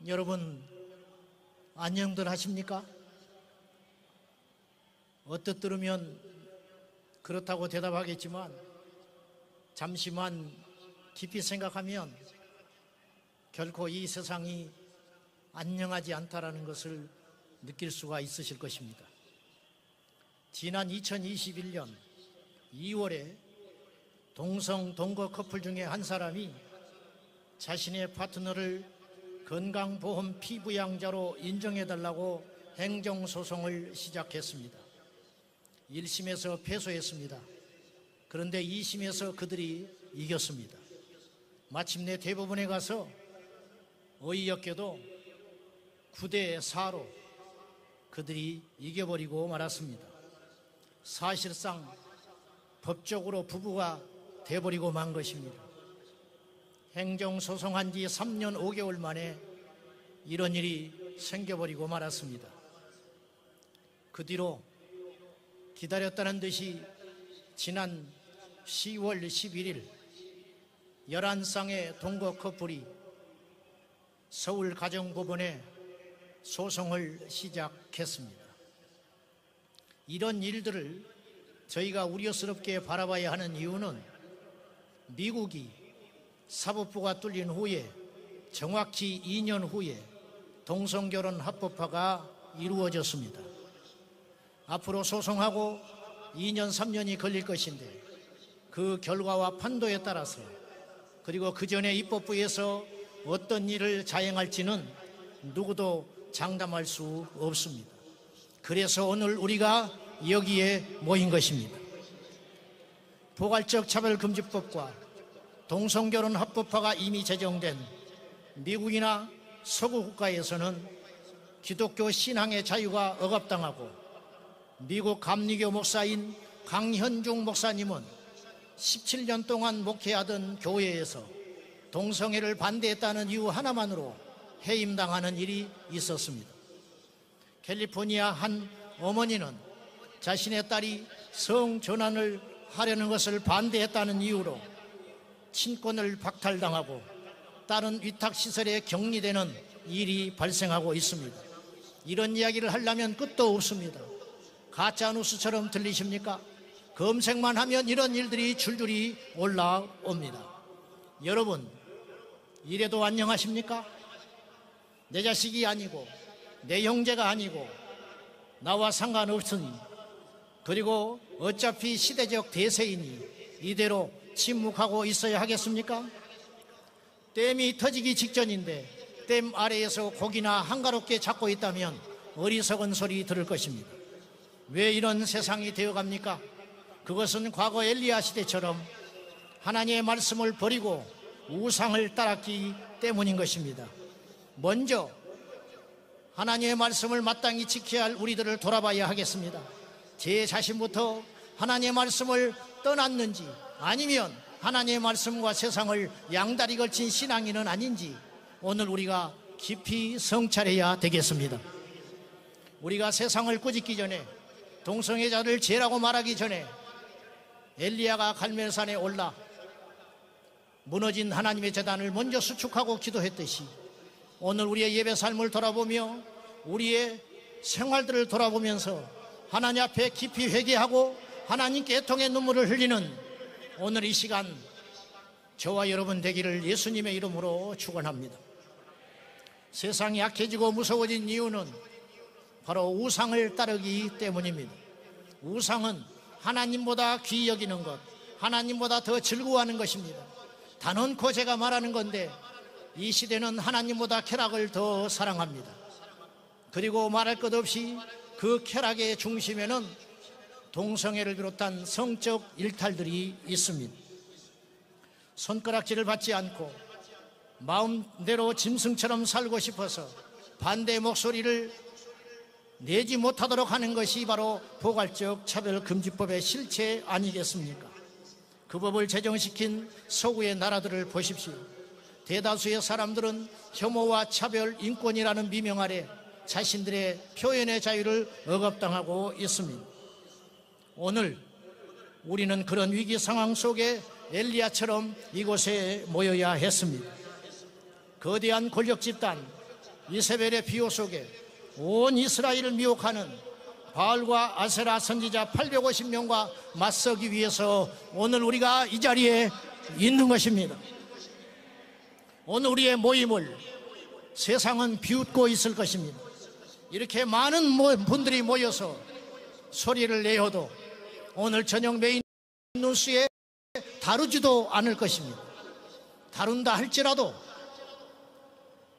여러분 안녕들 하십니까? 어뜻 들으면 그렇다고 대답하겠지만 잠시만 깊이 생각하면 결코 이 세상이 안녕하지 않다라는 것을 느낄 수가 있으실 것입니다. 지난 2021년 2월에 동성 동거 커플 중에 한 사람이 자신의 파트너를 건강보험 피부양자로 인정해달라고 행정소송을 시작했습니다. 1심에서 패소했습니다. 그런데 2심에서 그들이 이겼습니다. 마침내 대법원에 가서 어이없게도 9대4로 그들이 이겨버리고 말았습니다. 사실상 법적으로 부부가 돼버리고 만 것입니다. 행정소송한 지 3년 5개월 만에 이런 일이 생겨버리고 말았습니다. 그 뒤로 기다렸다는 듯이 지난 10월 11일 11쌍의 동거 커플이 서울가정법원에 소송을 시작했습니다. 이런 일들을 저희가 우려스럽게 바라봐야 하는 이유는 미국이 사법부가 뚫린 후에 정확히 2년 후에 동성결혼 합법화가 이루어졌습니다. 앞으로 소송하고 2년 3년이 걸릴 것인데 그 결과와 판도에 따라서 그리고 그 전에 입법부에서 어떤 일을 자행할지는 누구도 장담할 수 없습니다. 그래서 오늘 우리가 여기에 모인 것입니다. 포괄적 차별금지법과 동성결혼 합법화가 이미 제정된 미국이나 서구 국가에서는 기독교 신앙의 자유가 억압당하고 미국 감리교 목사인 강현중 목사님은 17년 동안 목회하던 교회에서 동성애를 반대했다는 이유 하나만으로 해임당하는 일이 있었습니다. 캘리포니아 한 어머니는 자신의 딸이 성전환을 하려는 것을 반대했다는 이유로 친권을 박탈당하고 딸은 위탁시설에 격리되는 일이 발생하고 있습니다. 이런 이야기를 하려면 끝도 없습니다. 가짜뉴스처럼 들리십니까? 검색만 하면 이런 일들이 줄줄이 올라옵니다. 여러분, 이래도 안녕하십니까? 내 자식이 아니고 내 형제가 아니고 나와 상관없으니 그리고 어차피 시대적 대세이니 이대로 침묵하고 있어야 하겠습니까? 댐이 터지기 직전인데 댐 아래에서 고기나 한가롭게 잡고 있다면 어리석은 소리 들을 것입니다. 왜 이런 세상이 되어갑니까? 그것은 과거 엘리야 시대처럼 하나님의 말씀을 버리고 우상을 따랐기 때문인 것입니다. 먼저 하나님의 말씀을 마땅히 지켜야 할 우리들을 돌아봐야 하겠습니다. 제 자신부터 하나님의 말씀을 떠났는지 아니면 하나님의 말씀과 세상을 양다리 걸친 신앙인은 아닌지 오늘 우리가 깊이 성찰해야 되겠습니다. 우리가 세상을 꾸짖기 전에 동성애자를 죄라고 말하기 전에 엘리야가 갈멜산에 올라 무너진 하나님의 제단을 먼저 수축하고 기도했듯이 오늘 우리의 예배 삶을 돌아보며 우리의 생활들을 돌아보면서 하나님 앞에 깊이 회개하고 하나님께 애통의 눈물을 흘리는 오늘 이 시간 저와 여러분 되기를 예수님의 이름으로 축원합니다. 세상이 약해지고 무서워진 이유는 바로 우상을 따르기 때문입니다. 우상은 하나님보다 귀히 여기는 것, 하나님보다 더 즐거워하는 것입니다. 단언코 제가 말하는 건데 이 시대는 하나님보다 쾌락을 더 사랑합니다. 그리고 말할 것 없이 그 쾌락의 중심에는 동성애를 비롯한 성적 일탈들이 있습니다. 손가락질을 받지 않고 마음대로 짐승처럼 살고 싶어서 반대 목소리를 내지 못하도록 하는 것이 바로 포괄적 차별금지법의 실체 아니겠습니까? 그 법을 제정시킨 서구의 나라들을 보십시오. 대다수의 사람들은 혐오와 차별, 인권이라는 미명 아래 자신들의 표현의 자유를 억압당하고 있습니다. 오늘 우리는 그런 위기 상황 속에 엘리야처럼 이곳에 모여야 했습니다. 거대한 권력 집단, 이세벨의 비호 속에 온 이스라엘을 미혹하는 바알과 아세라 선지자 850명과 맞서기 위해서 오늘 우리가 이 자리에 있는 것입니다. 오늘 우리의 모임을 세상은 비웃고 있을 것입니다. 이렇게 많은 분들이 모여서 소리를 내어도 오늘 저녁 메인 뉴스에 다루지도 않을 것입니다. 다룬다 할지라도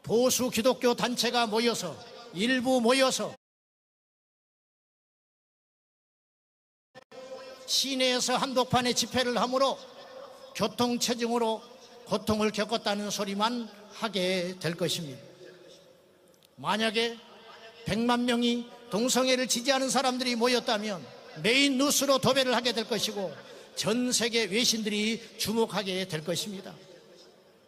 보수 기독교 단체가 모여서 일부 모여서 시내에서 한복판에 집회를 하므로 교통체증으로 고통을 겪었다는 소리만 하게 될 것입니다. 만약에 100만 명이 동성애를 지지하는 사람들이 모였다면 메인 뉴스로 도배를 하게 될 것이고 전 세계 외신들이 주목하게 될 것입니다.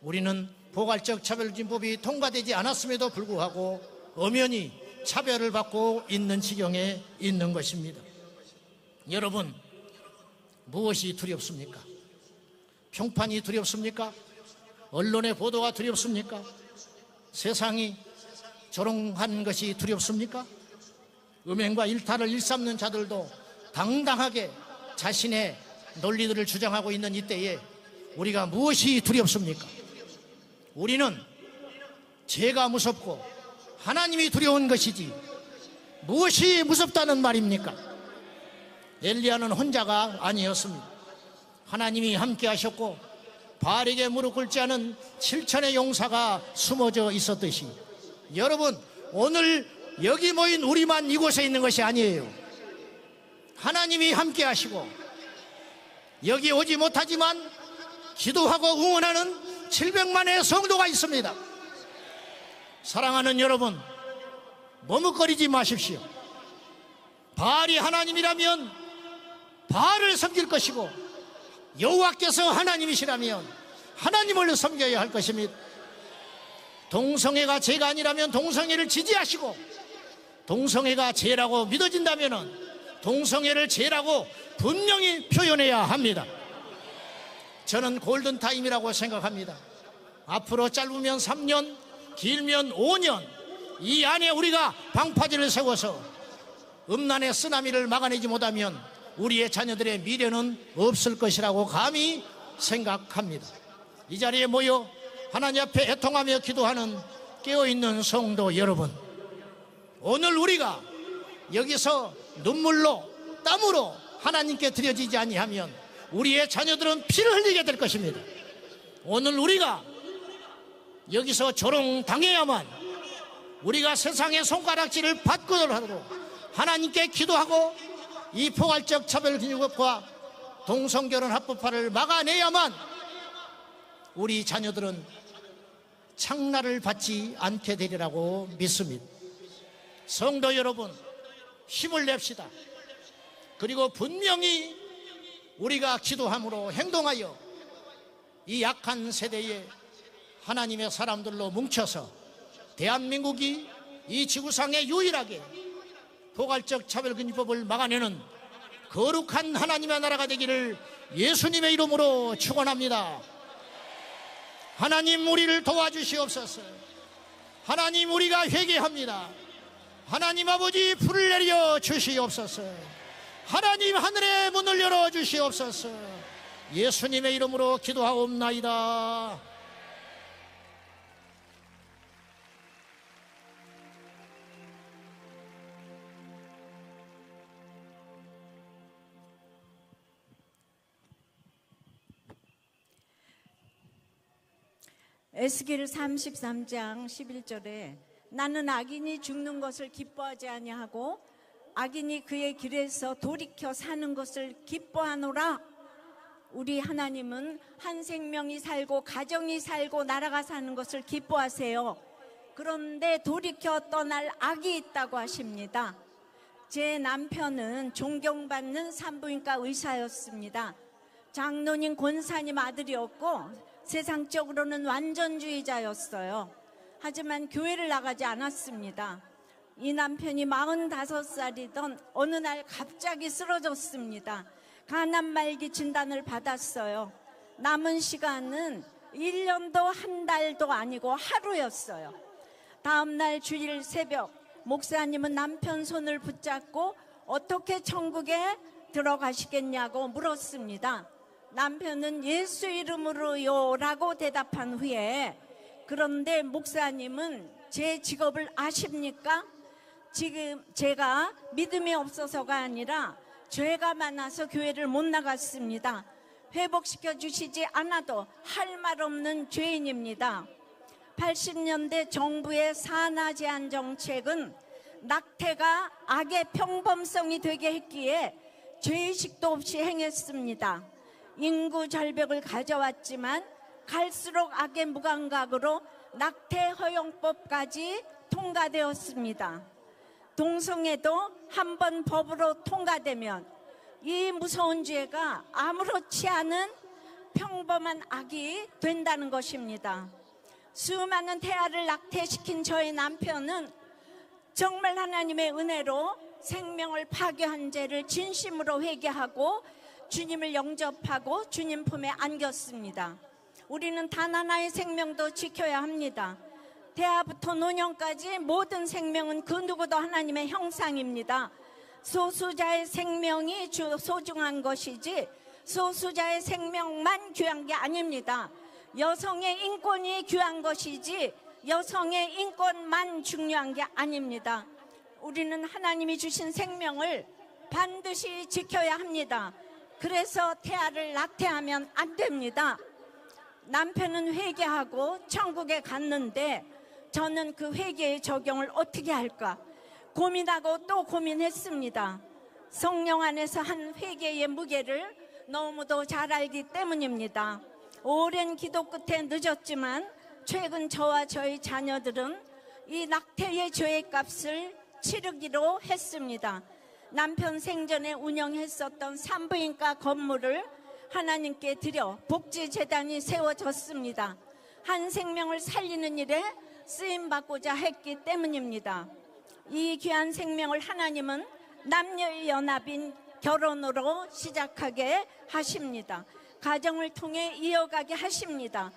우리는 포괄적 차별금지법이 통과되지 않았음에도 불구하고 엄연히 차별을 받고 있는 지경에 있는 것입니다. 여러분, 무엇이 두렵습니까? 평판이 두렵습니까? 언론의 보도가 두렵습니까? 세상이 조롱하는 것이 두렵습니까? 음행과 일탈을 일삼는 자들도 당당하게 자신의 논리들을 주장하고 있는 이때에 우리가 무엇이 두렵습니까? 우리는 죄가 무섭고 하나님이 두려운 것이지 무엇이 무섭다는 말입니까? 엘리야는 혼자가 아니었습니다. 하나님이 함께 하셨고 바알에게 무릎 꿇지 않은 7천의 용사가 숨어져 있었듯이 여러분, 오늘 여기 모인 우리만 이곳에 있는 것이 아니에요. 하나님이 함께 하시고 여기 오지 못하지만 기도하고 응원하는 700만의 성도가 있습니다. 사랑하는 여러분, 머뭇거리지 마십시오. 바알이 하나님이라면 바알을 섬길 것이고 여호와께서 하나님이시라면 하나님을 섬겨야 할 것입니다. 동성애가 죄가 아니라면 동성애를 지지하시고 동성애가 죄라고 믿어진다면 동성애를 죄라고 분명히 표현해야 합니다. 저는 골든타임이라고 생각합니다. 앞으로 짧으면 3년, 길면 5년 이 안에 우리가 방파제를 세워서 음란의 쓰나미를 막아내지 못하면 우리의 자녀들의 미래는 없을 것이라고 감히 생각합니다. 이 자리에 모여 하나님 앞에 애통하며 기도하는 깨어있는 성도 여러분, 오늘 우리가 여기서 눈물로 땀으로 하나님께 드려지지 아니하면 우리의 자녀들은 피를 흘리게 될 것입니다. 오늘 우리가 여기서 조롱당해야만 우리가 세상의 손가락질을 받고더라도 하나님께 기도하고 이 포괄적 차별금지법과 동성결혼 합법화를 막아내야만 우리 자녀들은 창날을 받지 않게 되리라고 믿습니다. 성도 여러분, 힘을 냅시다. 그리고 분명히 우리가 기도함으로 행동하여 이 약한 세대에 하나님의 사람들로 뭉쳐서 대한민국이 이 지구상에 유일하게 포괄적 차별금지법을 막아내는 거룩한 하나님의 나라가 되기를 예수님의 이름으로 축원합니다. 하나님, 우리를 도와주시옵소서. 하나님, 우리가 회개합니다. 하나님 아버지, 불을 내려 주시옵소서. 하나님, 하늘의 문을 열어 주시옵소서. 예수님의 이름으로 기도하옵나이다. 에스겔 33장 11절에 나는 악인이 죽는 것을 기뻐하지 아니하고 악인이 그의 길에서 돌이켜 사는 것을 기뻐하노라. 우리 하나님은 한 생명이 살고 가정이 살고 나라가 사는 것을 기뻐하세요. 그런데 돌이켜 떠날 악이 있다고 하십니다. 제 남편은 존경받는 산부인과 의사였습니다. 장로님 권사님 아들이었고 세상적으로는 완전주의자였어요. 하지만 교회를 나가지 않았습니다. 이 남편이 45살이던 어느 날 갑자기 쓰러졌습니다. 간암말기 진단을 받았어요. 남은 시간은 1년도 한 달도 아니고 하루였어요. 다음날 주일 새벽 목사님은 남편 손을 붙잡고 어떻게 천국에 들어가시겠냐고 물었습니다. 남편은 예수 이름으로요 라고 대답한 후에, 그런데 목사님은 제 직업을 아십니까? 지금 제가 믿음이 없어서가 아니라 죄가 많아서 교회를 못 나갔습니다. 회복시켜 주시지 않아도 할 말 없는 죄인입니다. 80년대 정부의 산하 제한 정책은 낙태가 악의 평범성이 되게 했기에 죄의식도 없이 행했습니다. 인구 절벽을 가져왔지만 갈수록 악의 무감각으로 낙태 허용법까지 통과되었습니다. 동성애도 한번 법으로 통과되면 이 무서운 죄가 아무렇지 않은 평범한 악이 된다는 것입니다. 수많은 태아를 낙태시킨 저의 남편은 정말 하나님의 은혜로 생명을 파괴한 죄를 진심으로 회개하고 주님을 영접하고 주님 품에 안겼습니다. 우리는 단 하나의 생명도 지켜야 합니다. 태아부터 노년까지 모든 생명은 그 누구도 하나님의 형상입니다. 소수자의 생명이 소중한 것이지 소수자의 생명만 귀한 게 아닙니다. 여성의 인권이 귀한 것이지 여성의 인권만 중요한 게 아닙니다. 우리는 하나님이 주신 생명을 반드시 지켜야 합니다. 그래서 태아를 낙태하면 안 됩니다. 남편은 회개하고 천국에 갔는데 저는 그 회개의 적용을 어떻게 할까 고민하고 또 고민했습니다. 성령 안에서 한 회개의 무게를 너무도 잘 알기 때문입니다. 오랜 기도 끝에 늦었지만 최근 저와 저희 자녀들은 이 낙태의 죄의 값을 치르기로 했습니다. 남편 생전에 운영했었던 산부인과 건물을 하나님께 드려 복지재단이 세워졌습니다. 한 생명을 살리는 일에 쓰임받고자 했기 때문입니다. 이 귀한 생명을 하나님은 남녀의 연합인 결혼으로 시작하게 하십니다. 가정을 통해 이어가게 하십니다.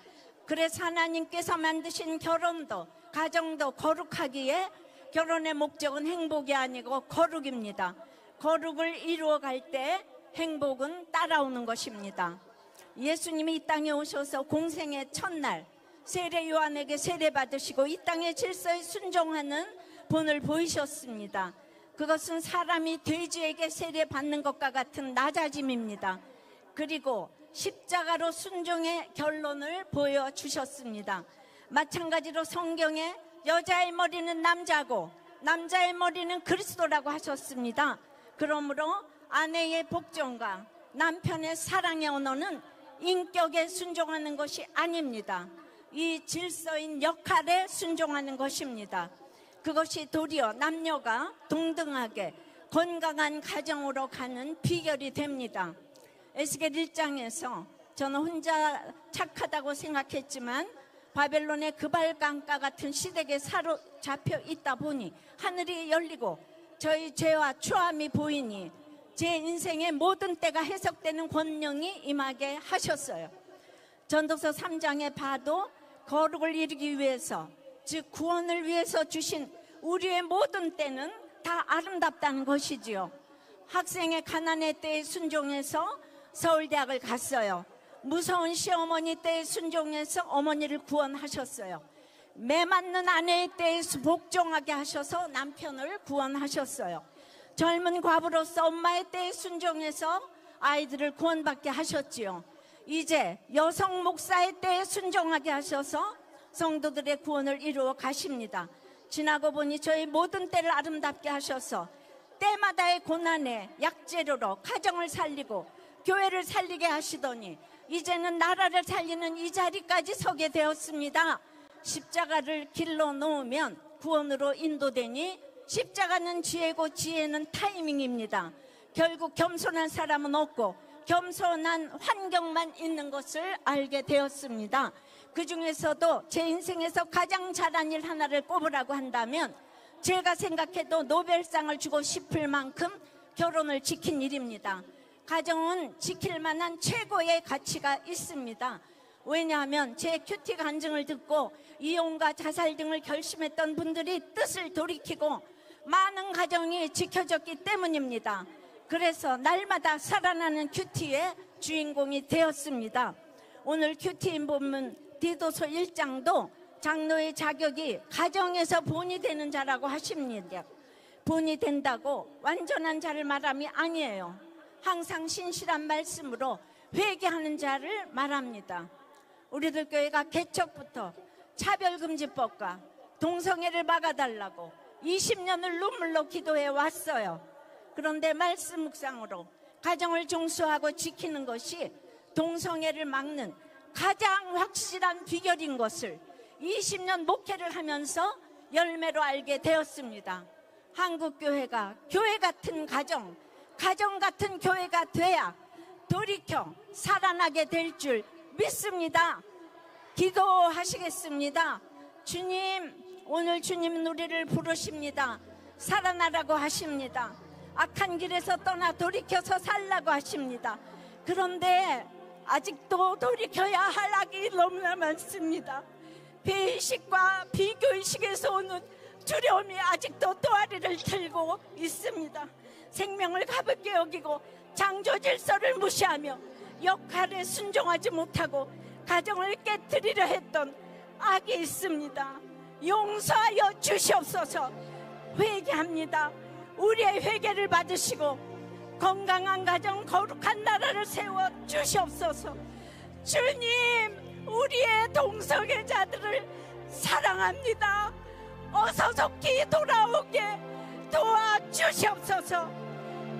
그래서 하나님께서 만드신 결혼도 가정도 거룩하기에 결혼의 목적은 행복이 아니고 거룩입니다. 거룩을 이루어갈 때 행복은 따라오는 것입니다. 예수님이 이 땅에 오셔서 공생의 첫날 세례 요한에게 세례받으시고 이 땅의 질서에 순종하는 본을 보이셨습니다. 그것은 사람이 돼지에게 세례받는 것과 같은 낮아짐입니다. 그리고 십자가로 순종의 결론을 보여주셨습니다. 마찬가지로 성경에 여자의 머리는 남자고 남자의 머리는 그리스도라고 하셨습니다. 그러므로 아내의 복종과 남편의 사랑의 언어는 인격에 순종하는 것이 아닙니다. 이 질서인 역할에 순종하는 것입니다. 그것이 도리어 남녀가 동등하게 건강한 가정으로 가는 비결이 됩니다. 에스겔 1장에서 저는 혼자 착하다고 생각했지만 바벨론의 그발강가 같은 시댁에 사로잡혀 있다 보니 하늘이 열리고 저희 죄와 추함이 보이니 제 인생의 모든 때가 해석되는 권능이 임하게 하셨어요. 전도서 3장에 봐도 거룩을 이루기 위해서 즉 구원을 위해서 주신 우리의 모든 때는 다 아름답다는 것이지요. 학생의 가난의 때에 순종해서 서울대학을 갔어요. 무서운 시어머니 때에 순종해서 어머니를 구원하셨어요. 매 맞는 아내의 때에 복종하게 하셔서 남편을 구원하셨어요. 젊은 과부로서 엄마의 때에 순종해서 아이들을 구원받게 하셨지요. 이제 여성 목사의 때에 순종하게 하셔서 성도들의 구원을 이루어 가십니다. 지나고 보니 저희 모든 때를 아름답게 하셔서 때마다의 고난에 약재료로 가정을 살리고 교회를 살리게 하시더니 이제는 나라를 살리는 이 자리까지 서게 되었습니다. 십자가를 길러 놓으면 구원으로 인도되니 십자가는 지혜고 지혜는 타이밍입니다. 결국 겸손한 사람은 없고 겸손한 환경만 있는 것을 알게 되었습니다. 그 중에서도 제 인생에서 가장 잘한 일 하나를 꼽으라고 한다면 제가 생각해도 노벨상을 주고 싶을 만큼 결혼을 지킨 일입니다. 가정은 지킬 만한 최고의 가치가 있습니다. 왜냐하면 제 큐티 간증을 듣고 이혼과 자살 등을 결심했던 분들이 뜻을 돌이키고 많은 가정이 지켜졌기 때문입니다. 그래서 날마다 살아나는 큐티의 주인공이 되었습니다. 오늘 큐티인 본문 디도서 1장도 장로의 자격이 가정에서 본이 되는 자라고 하십니다. 본이 된다고 완전한 자를 말함이 아니에요. 항상 신실한 말씀으로 회개하는 자를 말합니다. 우리들 교회가 개척부터 차별금지법과 동성애를 막아달라고 20년을 눈물로 기도해 왔어요. 그런데 말씀 묵상으로 가정을 종수하고 지키는 것이 동성애를 막는 가장 확실한 비결인 것을 20년 목회를 하면서 열매로 알게 되었습니다. 한국교회가 교회 같은 가정 같은 교회가 돼야 돌이켜 살아나게 될 줄 믿습니다. 기도하시겠습니다. 주님, 오늘 주님은 우리를 부르십니다. 살아나라고 하십니다. 악한 길에서 떠나 돌이켜서 살라고 하십니다. 그런데 아직도 돌이켜야 할 악이 너무나 많습니다. 배의식과 비교의식에서 오는 두려움이 아직도 또아리를 틀고 있습니다. 생명을 가볍게 여기고 창조 질서를 무시하며 역할에 순종하지 못하고 가정을 깨뜨리려 했던 악이 있습니다. 용서하여 주시옵소서. 회개합니다. 우리의 회개를 받으시고 건강한 가정, 거룩한 나라를 세워 주시옵소서. 주님, 우리의 동성애자들을 사랑합니다. 어서 속히 돌아오게 도와주시옵소서.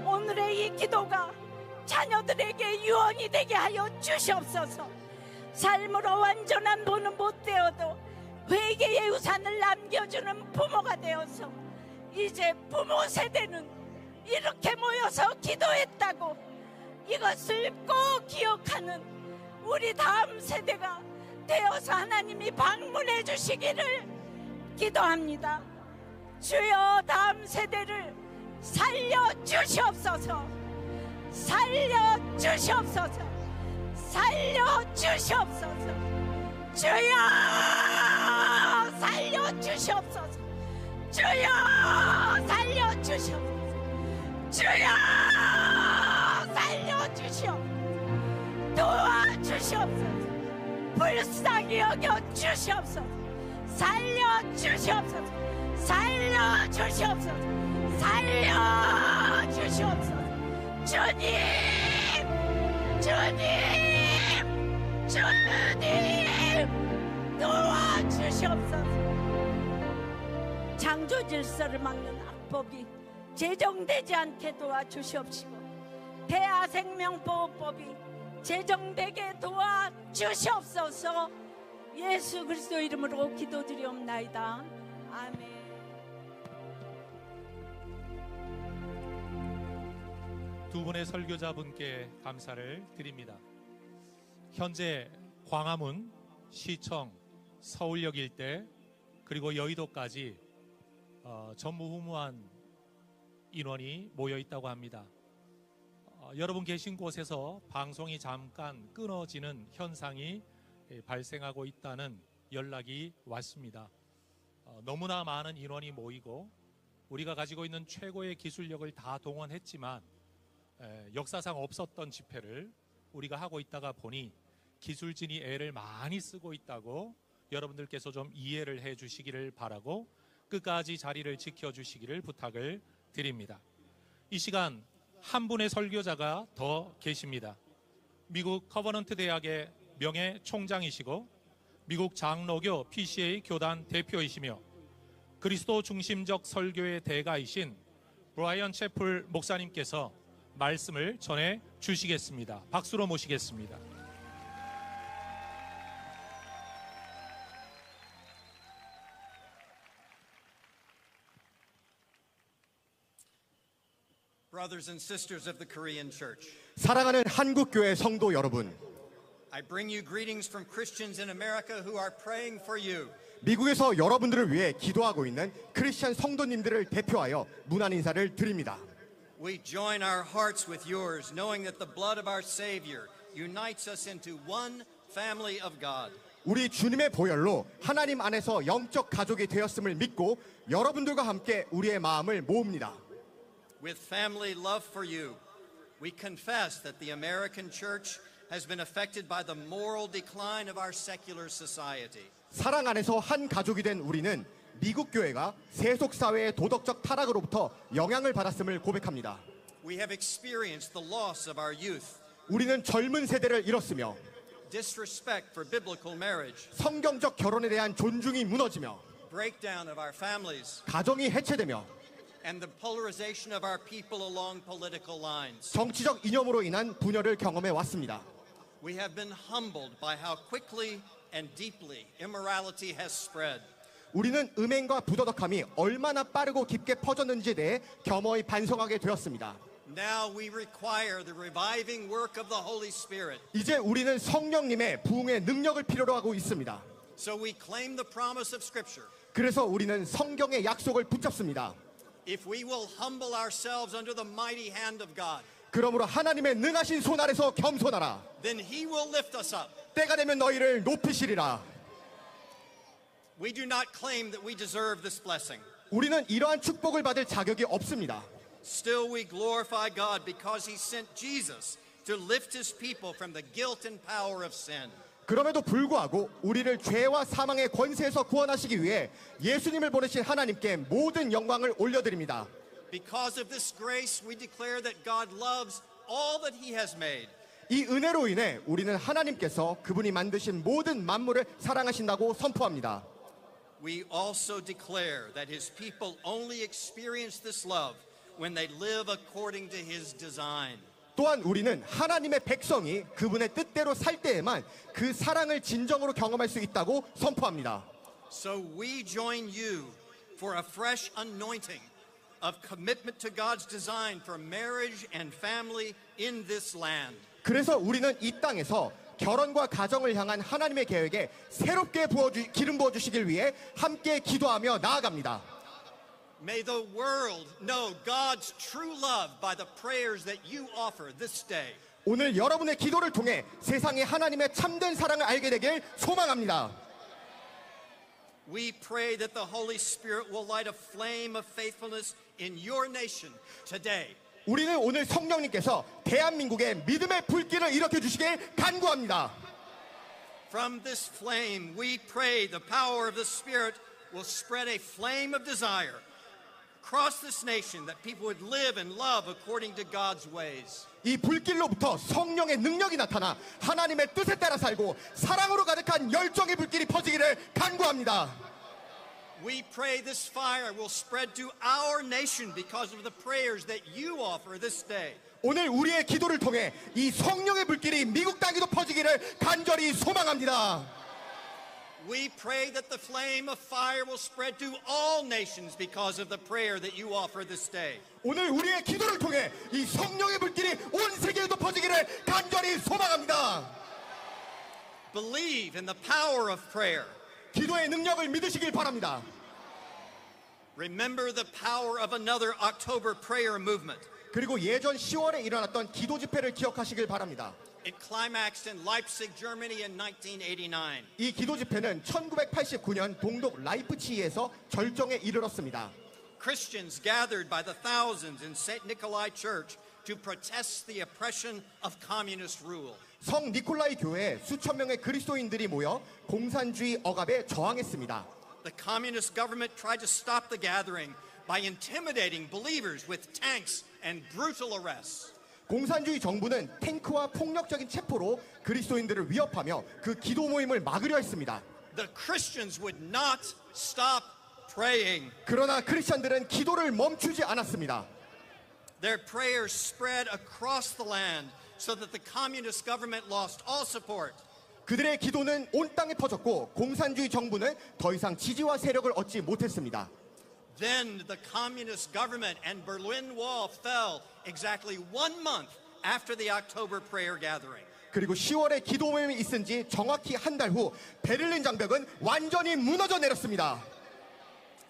오늘의 이 기도가 자녀들에게 유언이 되게 하여 주시옵소서. 삶으로 완전한 부는 못 되어도 회개의 유산을 남겨주는 부모가 되어서 이제 부모 세대는 이렇게 모여서 기도했다고 이것을 꼭 기억하는 우리 다음 세대가 되어서 하나님이 방문해 주시기를 기도합니다. 주여, 다음 세대를 살려주시옵소서. 살려주시옵소서. 살려주시옵소서. 주여, 살려주시옵소서. 주여, 살려주시옵소서. 주여, 살려주시옵소서. 도와주시옵소서. 불쌍히 여겨주시옵소서. 살려주시옵소서. 살려주시옵소서. 살려주시옵소서. 주님, 주님, 주님, 도와주시옵소서. 창조 질서를 막는 악법이 제정되지 않게 도와주시옵시고 대하생명보호법이 제정되게 도와주시옵소서. 예수 그리스도 이름으로 기도드리옵나이다. 아멘. 두 분의 설교자분께 감사를 드립니다. 현재 광화문, 시청, 서울역 일대 그리고 여의도까지 전무후무한 인원이 모여 있다고 합니다. 여러분 계신 곳에서 방송이 잠깐 끊어지는 현상이 발생하고 있다는 연락이 왔습니다. 너무나 많은 인원이 모이고 우리가 가지고 있는 최고의 기술력을 다 동원했지만 역사상 없었던 집회를 우리가 하고 있다가 보니 기술진이 애를 많이 쓰고 있다고 여러분들께서 좀 이해를 해 주시기를 바라고 끝까지 자리를 지켜주시기를 부탁을 드립니다. 이 시간 한 분의 설교자가 더 계십니다. 미국 커버넌트 대학의 명예 총장이시고 미국 장로교 PCA 교단 대표이시며 그리스도 중심적 설교의 대가이신 브라이언 채플 목사님께서 말씀을 전해 주시겠습니다. 박수로 모시겠습니다. Brothers and sisters of the Korean Church, 사랑하는 한국교회 성도 여러분, I bring you greetings from Christians in America who are praying for you. 미국에서 여러분들을 위해 기도하고 있는 크리스천 성도님들을 대표하여 문안 인사를 드립니다. We join our hearts with yours, knowing that the blood of our Savior unites us into one family of God. 우리 주님의 보혈로 하나님 안에서 영적 가족이 되었음을 믿고 여러분들과 함께 우리의 마음을 모읍니다. With family love for you, we confess that the American church has been affected by the moral decline of our secular society. 사랑 안에서 한 가족이 된 우리는 미국 교회가 세속 사회의 도덕적 타락으로부터 영향을 받았음을 고백합니다. We have experienced the loss of our youth, 우리는 젊은 세대를 잃었으며 disrespect for biblical marriage, 성경적 결혼에 대한 존중이 무너지며 breakdown of our families, 가정이 해체되며 and the polarization of our people along political lines. 정치적 이념으로 인한 분열을 경험해 왔습니다. We have been humbled by how quickly and deeply immorality has spread. 우리는 음행과 부도덕함이 얼마나 빠르고 깊게 퍼졌는지에 대해 겸허히 반성하게 되었습니다. Now we require the reviving work of the Holy Spirit. 이제 우리는 성령님의 부흥의 능력을 필요로 하고 있습니다. So we claim the promise of Scripture. 그래서 우리는 성경의 약속을 붙잡습니다. If we will humble ourselves under the mighty hand of God, 그러므로 하나님의 능하신 손 아래서 겸손하라. then He will lift us up. 때가 되면 너희를 높이시리라. We do not claim that we deserve this blessing. 우리는 이러한 축복을 받을 자격이 없습니다. Still, we glorify God because He sent Jesus to lift His people from the guilt and power of sin. 그럼에도 불구하고 우리를 죄와 사망의 권세에서 구원하시기 위해 예수님을 보내신 하나님께 모든 영광을 올려드립니다. Because of this grace, we declare that God loves all that He has made. 이 은혜로 인해 우리는 하나님께서 그분이 만드신 모든 만물을 사랑하신다고 선포합니다. We also declare that His people only experience this love when they live according to His design. 또한 우리는 하나님의 백성이 그분의 뜻대로 살 때에만 그 사랑을 진정으로 경험할 수 있다고 선포합니다. So we join you for a fresh anointing of commitment to God's design for marriage and family in this land. 그래서 우리는 이 땅에서 결혼과 가정을 향한 하나님의 계획에 새롭게 기름 부어주시길 위해 함께 기도하며 나아갑니다. May the world know God's true love by the prayers that you offer this day. 오늘 여러분의 기도를 통해 세상이 하나님의 참된 사랑을 알게 되길 소망합니다. We pray that the Holy Spirit will light a flame of faithfulness in your nation today. 우리는 오늘 성령님께서 대한민국의 믿음의 불길을 일으켜 주시길 간구합니다. From this flame, we pray the power of the Spirit will spread a flame of desire across this nation that people would live and love according to God's ways. 이 불길로부터 성령의 능력이 나타나 하나님의 뜻에 따라 살고 사랑으로 가득한 열정의 불길이 퍼지기를 간구합니다. We pray this fire will spread to our nation because of the prayers that you offer this day. 오늘 우리의 기도를 통해 이 성령의 불길이 미국 땅에도 퍼지기를 간절히 소망합니다. We pray that the flame of fire will spread to all nations because of the prayer that you offer this day. 오늘 우리의 기도를 통해 이 성령의 불길이 온 세계에도 퍼지기를 간절히 소망합니다. Believe in the power of prayer. 기도의 능력을 믿으시길 바랍니다. Remember the power of another October prayer movement. 그리고 예전 10월에 일어났던 기도 집회를 기억하시길 바랍니다. It climaxed in Leipzig, Germany in 1989. 이 기도 집회는 1989년 동독 라이프치히에서 절정에 이르렀습니다. Christians gathered by the thousands in St. Nikolai Church to protest the oppression of communist rule. 성 니콜라이 교회에 수천 명의 그리스도인들이 모여 공산주의 억압에 저항했습니다. The communist government tried to stop the gathering by intimidating believers with tanks and brutal arrests. 공산주의 정부는 탱크와 폭력적인 체포로 그리스도인들을 위협하며 그 기도 모임을 막으려 했습니다. The Christians would not stop praying. 그러나 크리스천들은 기도를 멈추지 않았습니다. Their prayers spread across the land so that the communist government lost all support. 그들의 기도는 온 땅에 퍼졌고 공산주의 정부는 더 이상 지지와 세력을 얻지 못했습니다. Then the communist government and Berlin Wall fell exactly 1 month after the October prayer gathering. 그리고 10월에 기도 모임이 있은 지 정확히 한 달 후 베를린 장벽은 완전히 무너져 내렸습니다.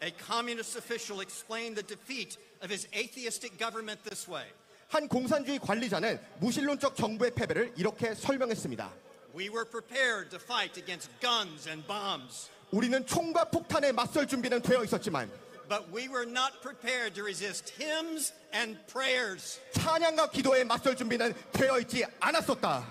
A communist official explained the defeat of his atheistic government this way. 한 공산주의 관리자는 무신론적 정부의 패배를 이렇게 설명했습니다. We were prepared to fight against guns and bombs. 우리는 총과 폭탄에 맞설 준비는 되어 있었지만 But we were not prepared to resist hymns and prayers. 찬양과 기도에 맞설 준비는 되어 있지 않았었다.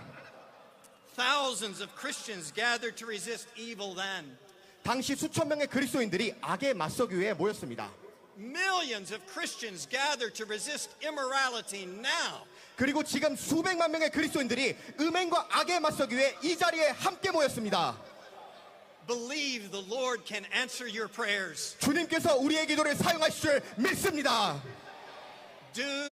Thousands of Christians gathered to resist evil then. 당시 수천 명의 그리스도인들이 악에 맞서기 위해 모였습니다. Millions of Christians gathered to resist immorality now. 그리고 지금 수백만 명의 그리스도인들이 음행과 악에 맞서기 위해 이 자리에 함께 모였습니다. Believe the Lord can answer your prayers. 주님께서 우리의 기도를 사용하실 줄 믿습니다. Do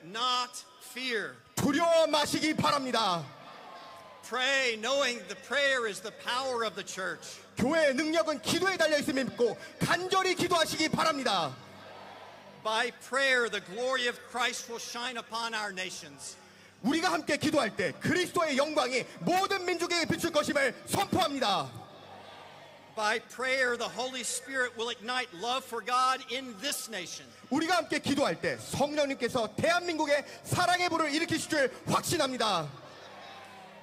not fear. 두려워 마시기 바랍니다. Pray knowing the prayer is the power of the church. 교회의 능력은 기도에 달려있음을 믿고 간절히 기도하시기 바랍니다. By prayer the glory of Christ will shine upon our nations. 우리가 함께 기도할 때 그리스도의 영광이 모든 민족에게 비출 것임을 선포합니다. By prayer the Holy Spirit will ignite love for God in this nation. 우리가 함께 기도할 때 성령님께서 대한민국의 사랑의 불을 일으키실 줄 확신합니다.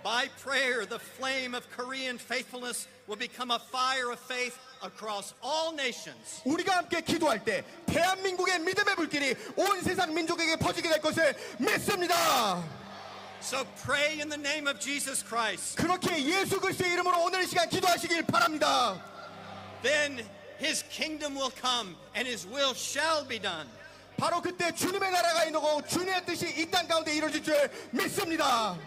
By prayer the flame of Korean faithfulness will become a fire of faith across all nations. 우리가 함께 기도할 때 대한민국의 믿음의 불길이 온 세상 민족에게 퍼지게 될 것을 믿습니다. So pray in the name of Jesus Christ. 그렇게 예수 그리스도의 이름으로 오늘 이 시간 기도하시길 바랍니다. Then his kingdom will come and his will shall be done. 바로 그때 주님의 나라가 임하고 주님의 뜻이 이 땅 가운데 이루어질 줄 믿습니다.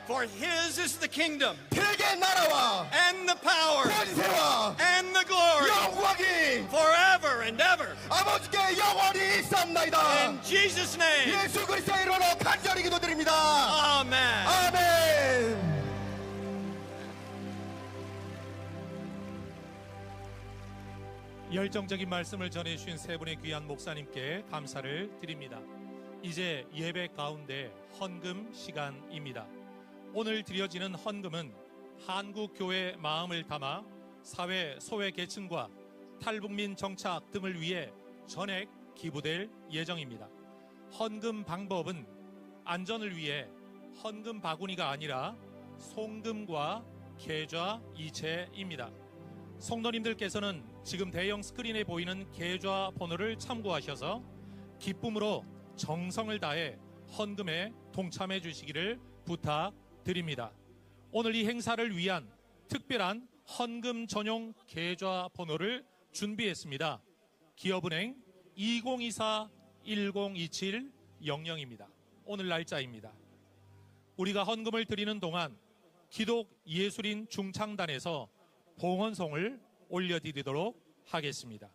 For his is the kingdom 그에게 나라와 and the power 권세와 and the glory 영광이 forever and ever. 아버지께 영원히 있사옵나이다. In Jesus' name. 예수 그리스도의 이름으로 간절히 기도드립니다. Amen. 아멘. 열정적인 말씀을 전해주신 세 분의 귀한 목사님께 감사를 드립니다. 이제 예배 가운데 헌금 시간입니다. 오늘 드려지는 헌금은 한국교회 마음을 담아 사회 소외계층과 탈북민 정착 등을 위해 전액 기부될 예정입니다. 헌금 방법은 안전을 위해 헌금 바구니가 아니라 송금과 계좌 이체입니다. 성도님들께서는 지금 대형 스크린에 보이는 계좌 번호를 참고하셔서 기쁨으로 정성을 다해 헌금에 동참해 주시기를 부탁드립니다. 오늘 이 행사를 위한 특별한 헌금 전용 계좌 번호를 준비했습니다. 기업은행 2024-1027-00입니다. 오늘 날짜입니다. 우리가 헌금을 드리는 동안 기독 예술인 중창단에서 봉헌송을 올려드리도록 하겠습니다.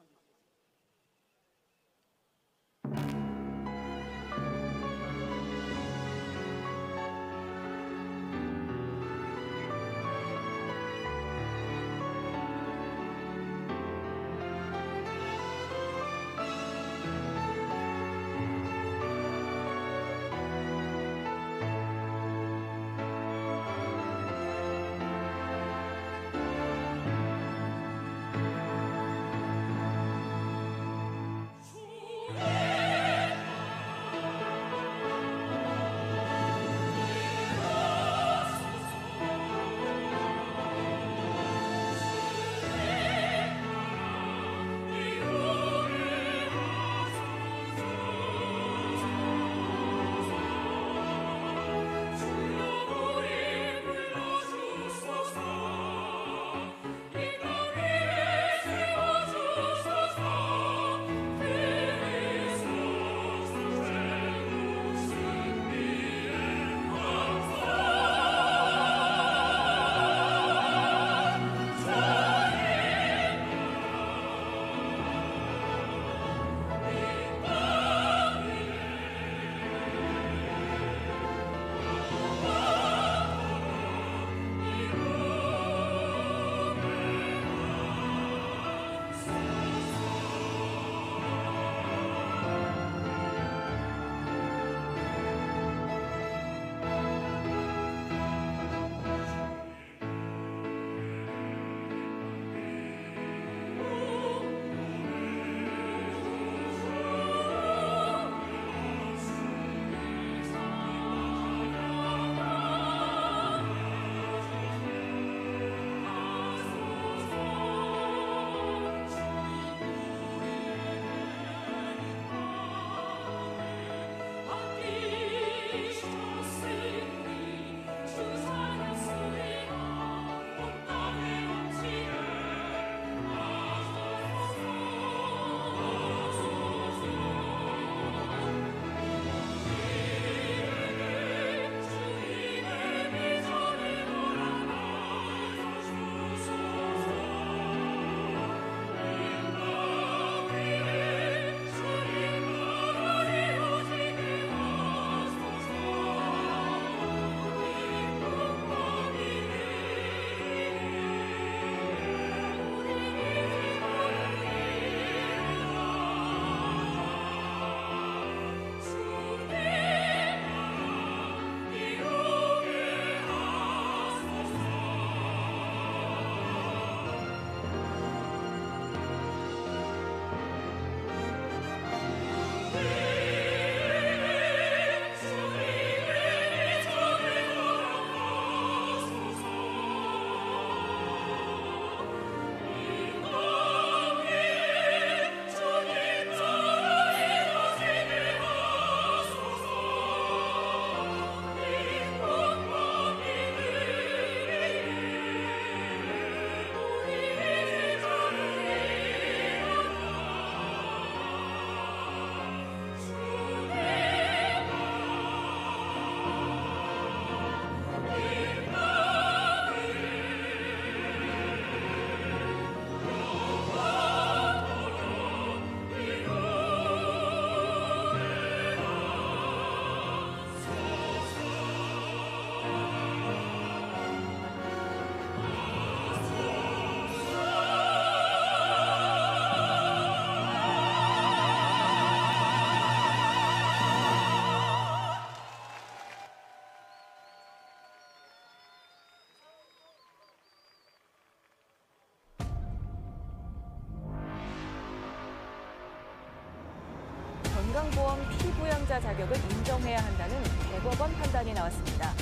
건강보험 피부양자 자격을 인정해야 한다는 대법원 판단이 나왔습니다.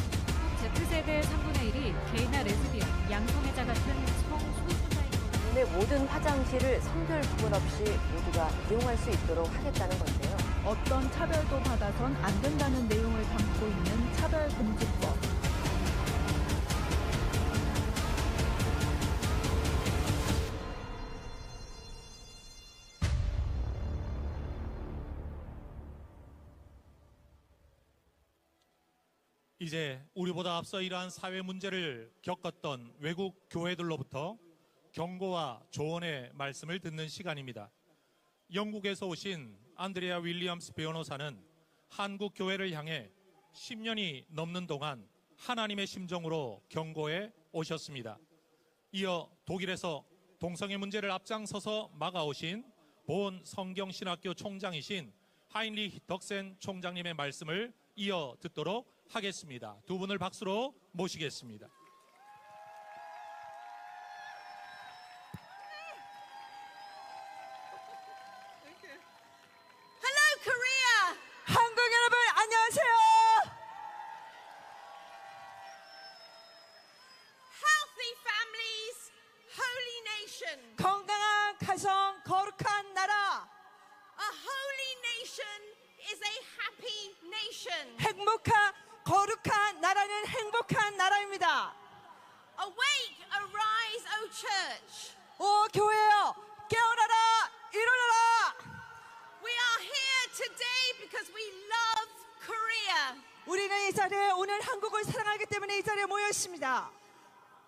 Z세대의 3분의 1이 게이나 레즈비언, 양성애자 같은 성소수자인 국내 모든 화장실을 성별 구분 없이 모두가 이용할 수 있도록 하겠다는 건데요. 어떤 차별도 받아선 안 된다는 내용을 담고 있는 차별금지법. 이제 우리보다 앞서 이러한 사회 문제를 겪었던 외국 교회들로부터 경고와 조언의 말씀을 듣는 시간입니다. 영국에서 오신 안드레아 윌리엄스 변호사는 한국 교회를 향해 10년이 넘는 동안 하나님의 심정으로 경고해 오셨습니다. 이어 독일에서 동성애 문제를 앞장서서 막아오신 본 성경신학교 총장이신 하인리히 덕센 총장님의 말씀을 이어 듣도록 하겠습니다. 두 분을 박수로 모시겠습니다. Hello, Korea. 한국 여러분 안녕하세요. Healthy families, holy nation. 건강한 가정, 거룩한 나라. A holy nation is a happy nation. 행복한 거룩한 나라는 행복한 나라입니다. Awake, arise, O church. 오 교회여, 깨어나라, 일어나라. We are here today because we love Korea. 우리는 이 자리에 오늘 한국을 사랑하기 때문에 이 자리에 모여 있습니다.